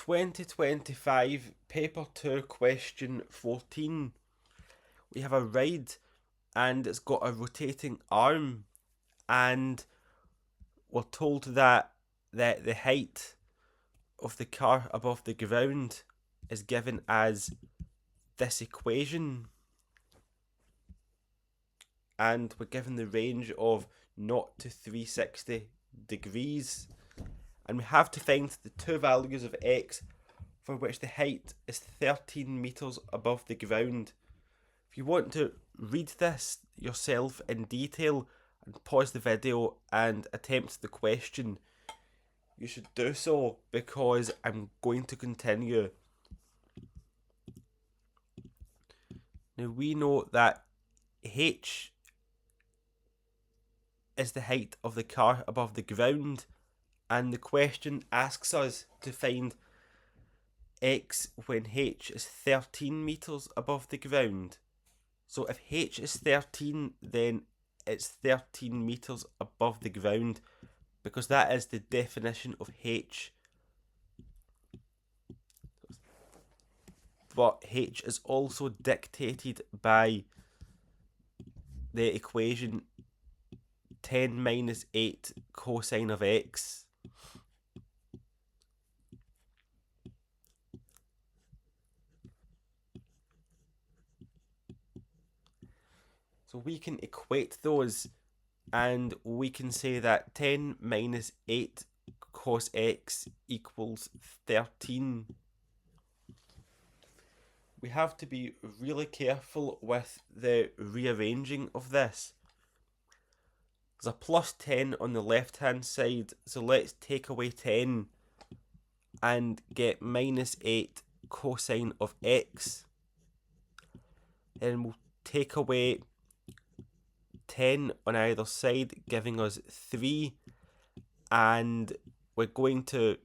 2025 Paper 2 Question 14. We have a ride and it's got a rotating arm, and we're told that the height of the car above the ground is given as this equation, and we're given the range of 0 to 360 degrees, and we have to find the two values of x for which the height is 13 meters above the ground. If you want to read this yourself in detail and pause the video and attempt the question, you should do so, because I'm going to continue. Now we know that h is the height of the car above the ground, and the question asks us to find x when h is 13 meters above the ground. So if h is 13, then it's 13 meters above the ground, because that is the definition of h. But h is also dictated by the equation 10 minus 8 cosine of x. So we can equate those, and we can say that 10 minus 8 cos x equals 13. We have to be really careful with the rearranging of this. There's a plus 10 on the left hand side, so let's take away 10 and get minus 8 cosine of x. Then we'll take away 10 on either side, giving us 3, and we're going to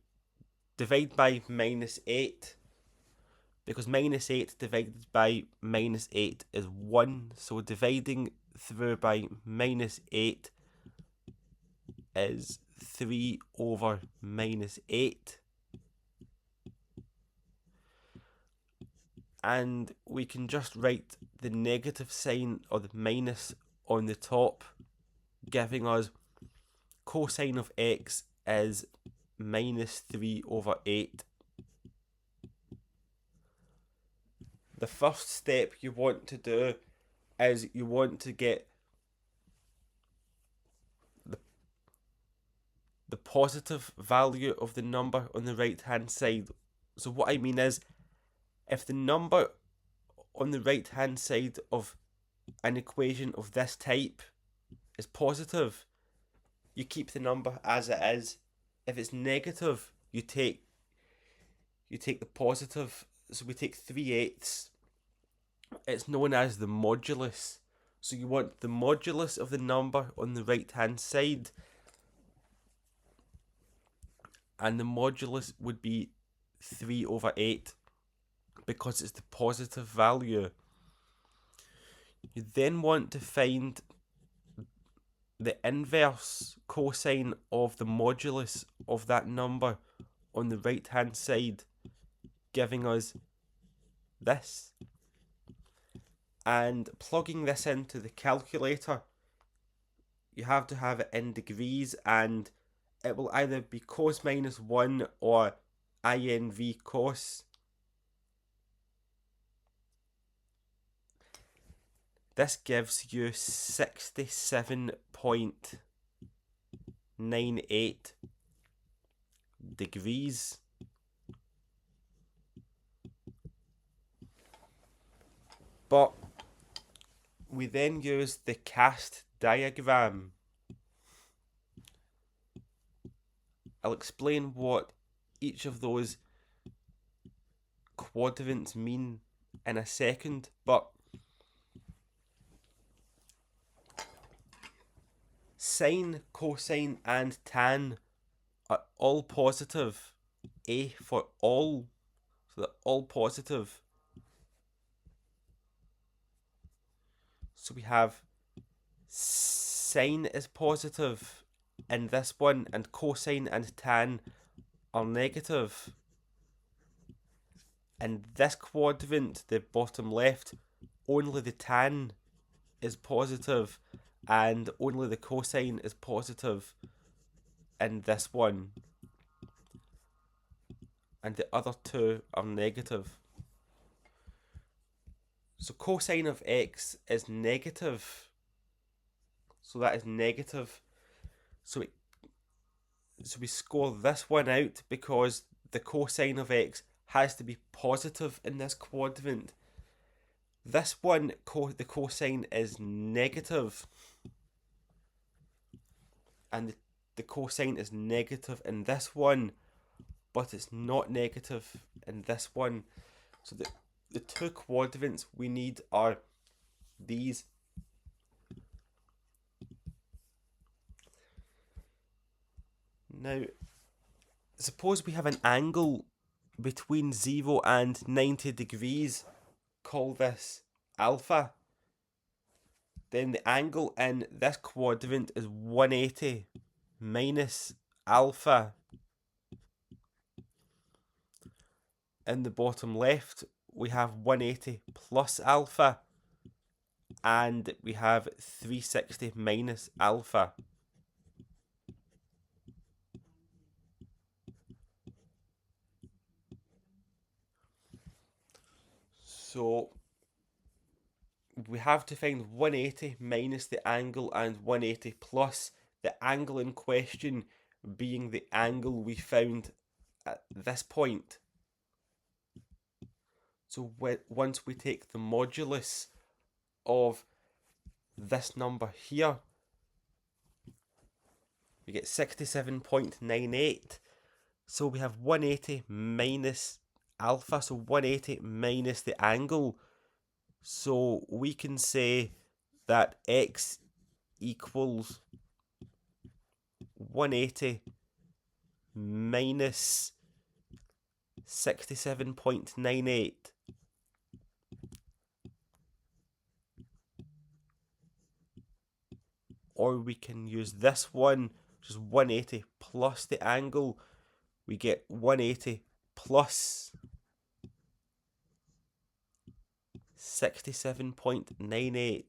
divide by minus 8, because minus 8 divided by minus 8 is 1, so dividing through by minus 8 is 3 over minus 8. And we can just write the negative sign or the minus on the top, giving us cosine of x is minus 3 over 8. The first step you want to do is you want to get the positive value of the number on the right hand side. So what I mean is, if the number on the right hand side of an equation of this type is positive, you keep the number as it is. If it's negative, you take the positive. So we take 3/8. It's known as the modulus. So you want the modulus of the number on the right hand side, and the modulus would be 3 over 8, because it's the positive value. You then want to find the inverse cosine of the modulus of that number on the right hand side, giving us this. And plugging this into the calculator, you have to have it in degrees, and it will either be cos minus 1 or inv cos. This gives you 67.98 degrees. But we then use the cast diagram. I'll explain what each of those quadrants mean in a second, but sine, cosine and tan are all positive. A for all, so they're all positive. So we have sine is positive in this one, and cosine and tan are negative. In this quadrant, the bottom left, only the tan is positive and only the cosine is positive in this one, and the other two are negative. So cosine of x is negative, so that is negative. So we score this one out because the cosine of x has to be positive in this quadrant. This one, the cosine is negative, and the cosine is negative in this one, but it's not negative in this one. So the two quadrants we need are these. Now, suppose we have an angle between 0 and 90 degrees. Call this alpha. Then the angle in this quadrant is 180 minus alpha. In the bottom left, we have 180 plus alpha, and we have 360 minus alpha. So we have to find 180 minus the angle and 180 plus the angle in question being the angle we found at this point. So once we take the modulus of this number here, we get 67.98. So we have 180 minus alpha, so 180 minus the angle. So we can say that x equals 180 minus 67.98. Or we can use this one, which is 180 plus the angle. We get 180 plus 67.98.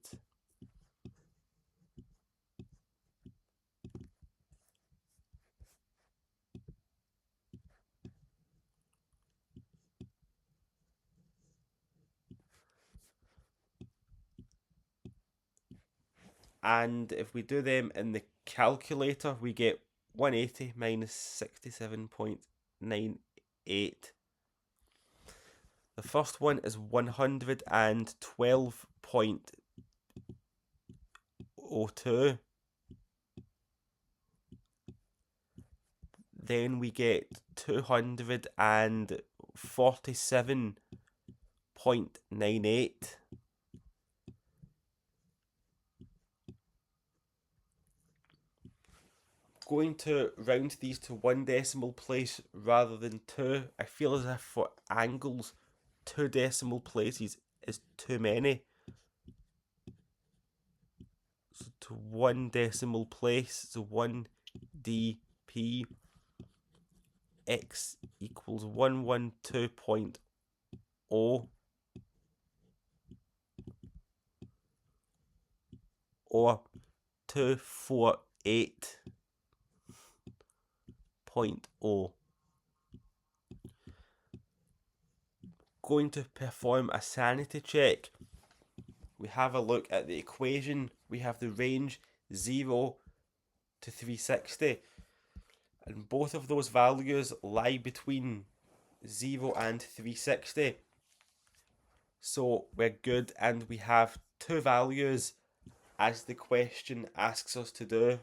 And if we do them in the calculator, we get 180 minus 67.98. The first one is 112.02. Then we get 247.98. Going to round these to one decimal place rather than two. I feel as if for angles, 2 decimal places is too many. So to 1 decimal place, so 1 dp x equals 112.0 or 248.0. Going to perform a sanity check. We have a look at the equation. We have the range 0 to 360, and both of those values lie between 0 and 360. So we're good, and we have two values as the question asks us to do.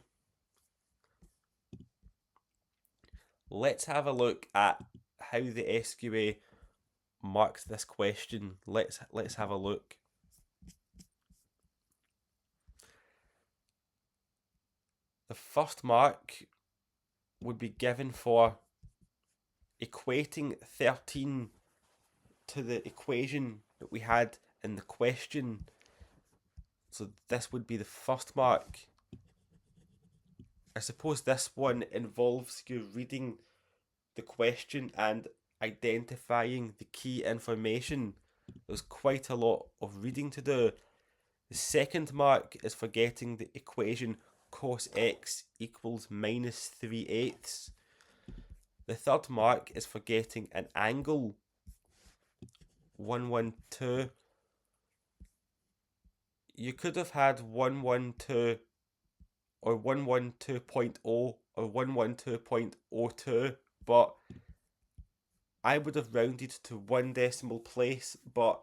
Let's have a look at how the SQA marked this question. Let's have a look. The first mark would be given for equating 13 to the equation that we had in the question. So this would be the first mark. I suppose this one involves you reading the question and identifying the key information. There's quite a lot of reading to do. The second mark is for getting the equation cos x equals minus 3/8. The third mark is for getting an angle, 112. You could have had 112 or 112.0 or 112.02, but I would have rounded to one decimal place. But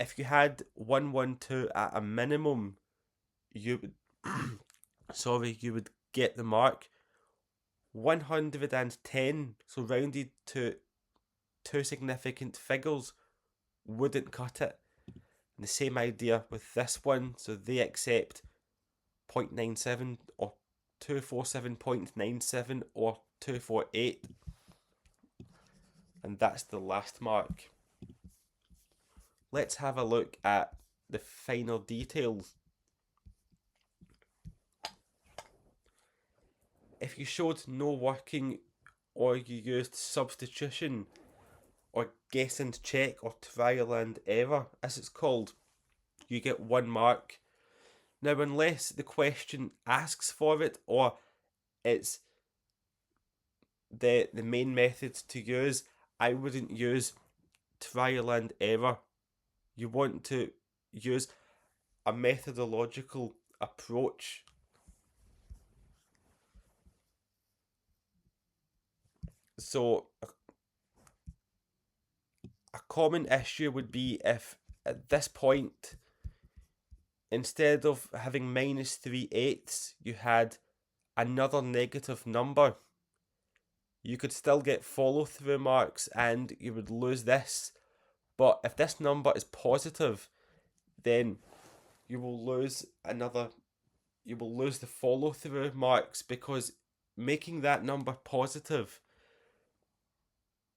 if you had 112 at a minimum, you would you would get the mark. 110, so rounded to two significant figures, wouldn't cut it. And the same idea with this one, so they accept 0.97 or 247.97 or 248, and that's the last mark. Let's have a look at the finer details. If you showed no working, or you used substitution or guess and check or trial and error as it's called, you get 1 mark. Now unless the question asks for it or it's the main method to use, I wouldn't use trial and error. You want to use a methodological approach. So a common issue would be if at this point, instead of having minus 3/8, you had another negative number. You could still get follow through marks and you would lose this. But if this number is positive, then you will lose the follow through marks, because making that number positive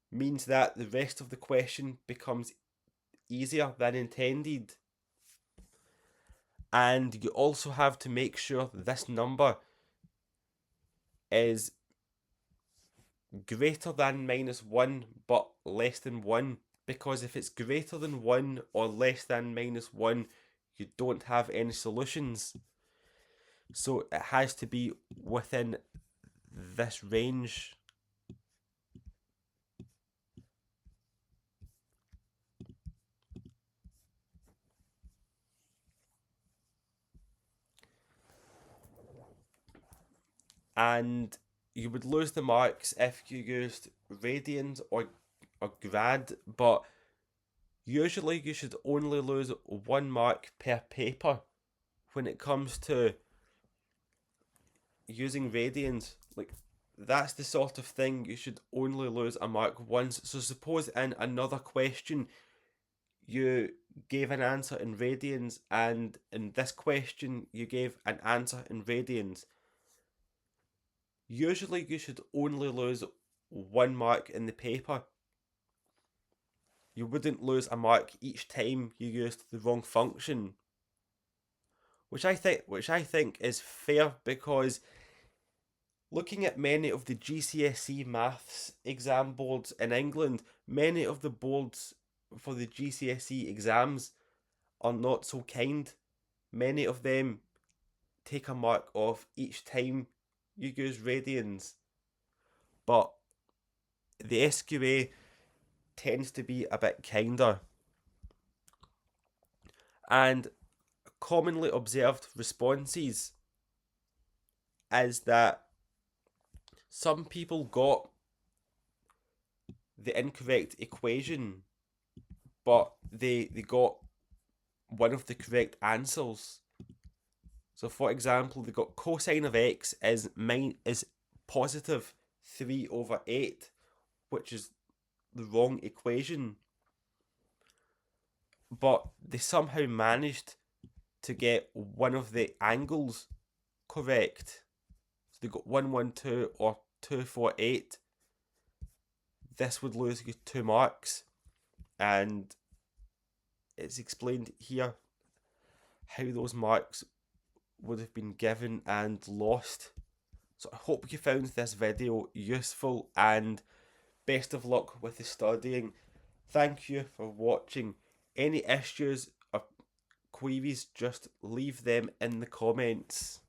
means that the rest of the question becomes easier than intended. And you also have to make sure that this number is greater than -1 but less than 1, because if it's greater than 1 or less than -1, you don't have any solutions. So it has to be within this range. And you would lose the marks if you used radians or grad, but usually you should only lose 1 mark per paper when it comes to using radians. Like, that's the sort of thing you should only lose a mark once. So suppose in another question you gave an answer in radians, and in this question you gave an answer in radians. Usually you should only lose 1 mark in the paper. You wouldn't lose a mark each time you used the wrong function, which I think is fair, because looking at many of the GCSE maths exam boards in England, many of the boards for the GCSE exams are not so kind. Many of them take a mark off each time you use radians, but the SQA tends to be a bit kinder. And commonly observed responses is that some people got the incorrect equation, but they got one of the correct answers. So for example, they got cosine of x is positive 3/8, which is the wrong equation. But they somehow managed to get one of the angles correct. So they got 112 or 248. This would lose you 2 marks. And it's explained here how those marks would have been given and lost. So I hope you found this video useful, and best of luck with the studying. Thank you for watching. Any issues or queries, just leave them in the comments.